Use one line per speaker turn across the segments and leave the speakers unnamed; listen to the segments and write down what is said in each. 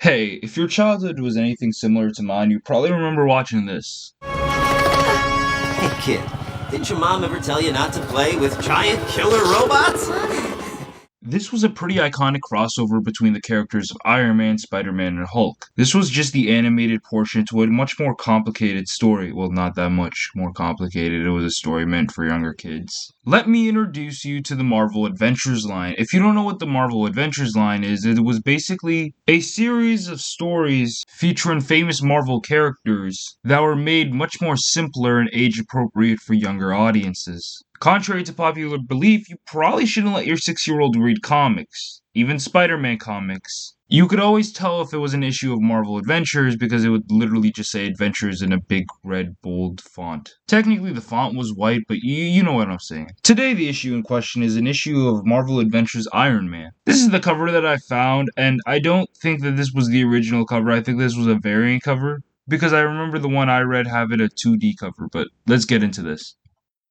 Hey, if your childhood was anything similar to mine, you probably remember watching this.
Hey kid, didn't your mom ever tell you not to play with giant killer robots?
This was a pretty iconic crossover between the characters of Iron Man, Spider-Man, and Hulk. This was just the animated portion to a much more complicated story. Well, not that much more complicated. It was a story meant for younger kids. Let me introduce you to the Marvel Adventures line. If you don't know what the Marvel Adventures line is, it was basically a series of stories featuring famous Marvel characters that were made much more simpler and age appropriate for younger audiences. Contrary to popular belief, you probably shouldn't let your 6-year-old read comics, even Spider-Man comics. You could always tell if it was an issue of Marvel Adventures because it would literally just say Adventures in a big red bold font. Technically the font was white, but you know what I'm saying. Today the issue in question is an issue of Marvel Adventures Iron Man. This is the cover that I found, and I don't think that this was the original cover. I think this was a variant cover, because I remember the one I read having a 2D cover, but let's get into this.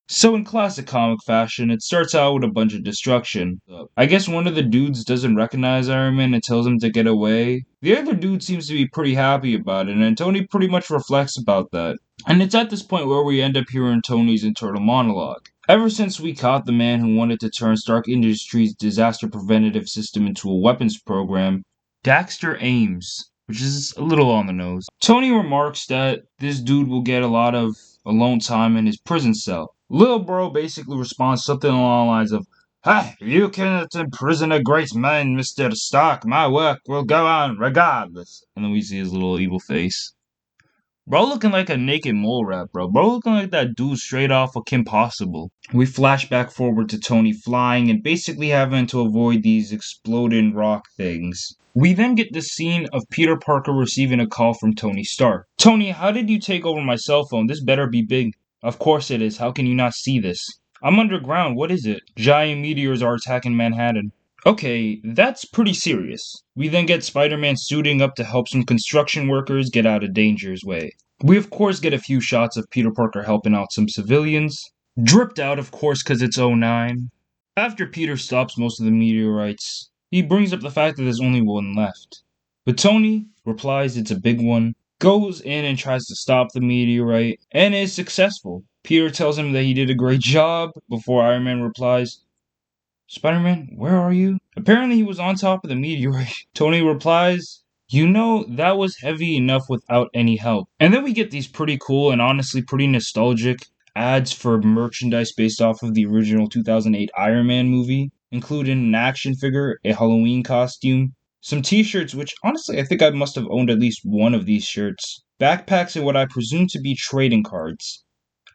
So in classic comic fashion, it starts out with a bunch of destruction. I guess one of the dudes doesn't recognize Iron Man and tells him to get away. The other dude seems to be pretty happy about it, and Tony pretty much reflects about that. And it's at this point where we end up hearing Tony's internal monologue. Ever since we caught the man who wanted to turn Stark Industries' disaster preventative system into a weapons program, Daxter Ames, which is a little on the nose. Tony remarks that this dude will get a lot of alone time in his prison cell. Lil Bro basically responds something along the lines of, "Hey, you cannot imprison a great man, Mr. Stark. My work will go on regardless." And then we see his little evil face. Bro looking like a naked mole rat, bro. Bro looking like that dude straight off of Kim Possible. We flash back forward to Tony flying and basically having to avoid these exploding rock things. We then get the scene of Peter Parker receiving a call from Tony Stark. "Tony, how did you take over my cell phone? This better be big." "Of course it is. How can you not see this?" "I'm underground. What is it?" "Giant meteors are attacking Manhattan." Okay, that's pretty serious. We then get Spider-Man suiting up to help some construction workers get out of danger's way. We of course get a few shots of Peter Parker helping out some civilians. Dripped out of course cause it's '09. After Peter stops most of the meteorites, he brings up the fact that there's only one left. But Tony replies it's a big one, goes in and tries to stop the meteorite, and is successful. Peter tells him that he did a great job before Iron Man replies, "Spider-Man, where are you?" Apparently he was on top of the meteorite. Tony replies, "You know, that was heavy enough without any help." And then we get these pretty cool and honestly pretty nostalgic ads for merchandise based off of the original 2008 Iron Man movie, including an action figure, a Halloween costume, some t-shirts, which honestly I think I must have owned at least one of these shirts, backpacks, and what I presume to be trading cards.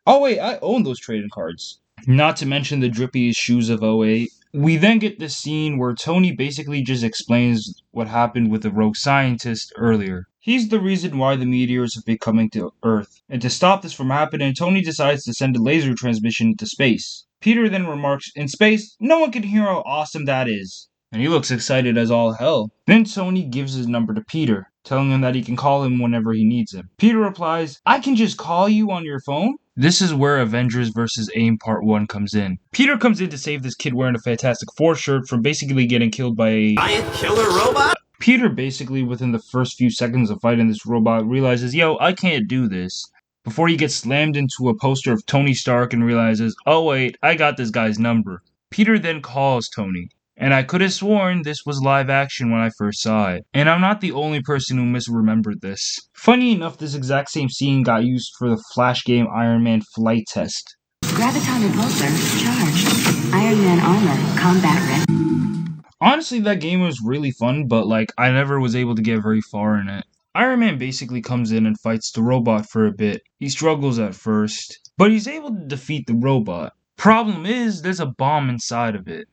Oh wait, I own those trading cards. Not to mention the drippy shoes of '08. We then get this scene where Tony basically just explains what happened with the rogue scientist earlier. He's the reason why the meteors have been coming to Earth. And to stop this from happening, Tony decides to send a laser transmission into space. Peter then remarks, "In space, no one can hear how awesome that is." And he looks excited as all hell. Then Tony gives his number to Peter, telling him that he can call him whenever he needs him. Peter replies, "I can just call you on your phone?" This is where Avengers vs. AIM Part 1 comes in. Peter comes in to save this kid wearing a Fantastic Four shirt from basically getting killed by a
Giant killer robot?
Peter basically within the first few seconds of fighting this robot realizes, yo, I can't do this. Before he gets slammed into a poster of Tony Stark and realizes, oh wait, I got this guy's number. Peter then calls Tony. And I could have sworn this was live action when I first saw it. And I'm not the only person who misremembered this. Funny enough, this exact same scene got used for the Flash game Iron Man flight test.
Graviton repulsor charged. Iron Man armor combat ready.
Honestly, that game was really fun, but I never was able to get very far in it. Iron Man basically comes in and fights the robot for a bit. He struggles at first, but he's able to defeat the robot. Problem is, there's a bomb inside of it.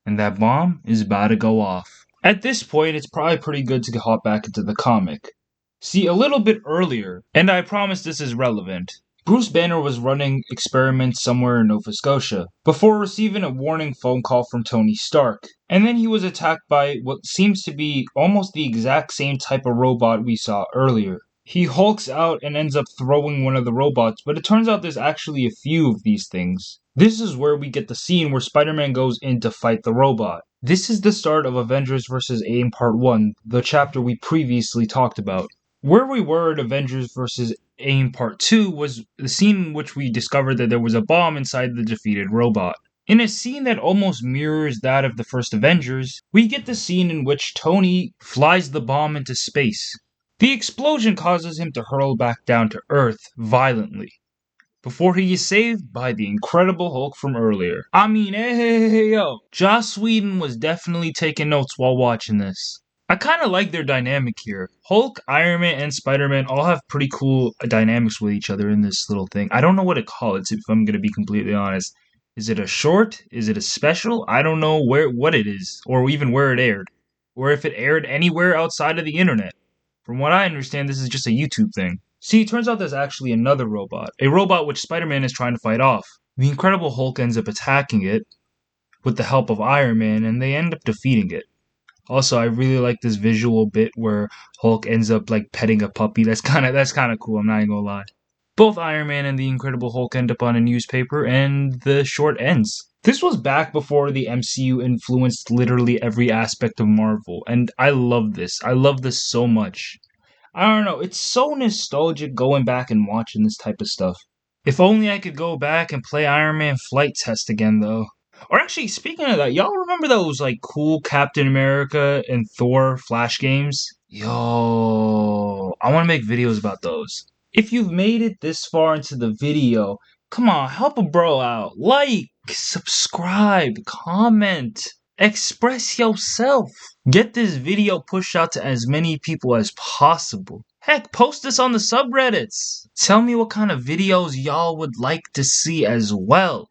And that bomb is about to go off. At this point, it's probably pretty good to hop back into the comic. See, a little bit earlier, and I promise this is relevant, Bruce Banner was running experiments somewhere in Nova Scotia before receiving a warning phone call from Tony Stark. And then he was attacked by what seems to be almost the exact same type of robot we saw earlier. He hulks out and ends up throwing one of the robots, but it turns out there's actually a few of these things. This is where we get the scene where Spider-Man goes in to fight the robot. This is the start of Avengers vs. AIM Part 1, the chapter we previously talked about. Where we were at Avengers vs. AIM Part 2 was the scene in which we discovered that there was a bomb inside the defeated robot. In a scene that almost mirrors that of the first Avengers, we get the scene in which Tony flies the bomb into space. The explosion causes him to hurl back down to Earth violently, before he is saved by the Incredible Hulk from earlier. I mean, hey, yo. Joss Whedon was definitely taking notes while watching this. I kind of like their dynamic here. Hulk, Iron Man, and Spider-Man all have pretty cool dynamics with each other in this little thing. I don't know what to call it, if I'm going to be completely honest. Is it a short? Is it a special? I don't know what it is, or even where it aired, or if it aired anywhere outside of the internet. From what I understand, this is just a YouTube thing. See, it turns out there's actually another robot. A robot which Spider-Man is trying to fight off. The Incredible Hulk ends up attacking it with the help of Iron Man, and they end up defeating it. Also, I really like this visual bit where Hulk ends up like petting a puppy. That's kind of cool, I'm not even gonna lie. Both Iron Man and the Incredible Hulk end up on a newspaper, and the short ends. This was back before the MCU influenced literally every aspect of Marvel, and I love this. I love this so much. I don't know, it's so nostalgic going back and watching this type of stuff. If only I could go back and play Iron Man Flight Test again, though. Or actually, speaking of that, y'all remember those like cool Captain America and Thor Flash games? Yo, I want to make videos about those. If you've made it this far into the video, come on, help a bro out. Like, subscribe, comment, express yourself. Get this video pushed out to as many people as possible. Heck, post this on the subreddits. Tell me what kind of videos y'all would like to see as well.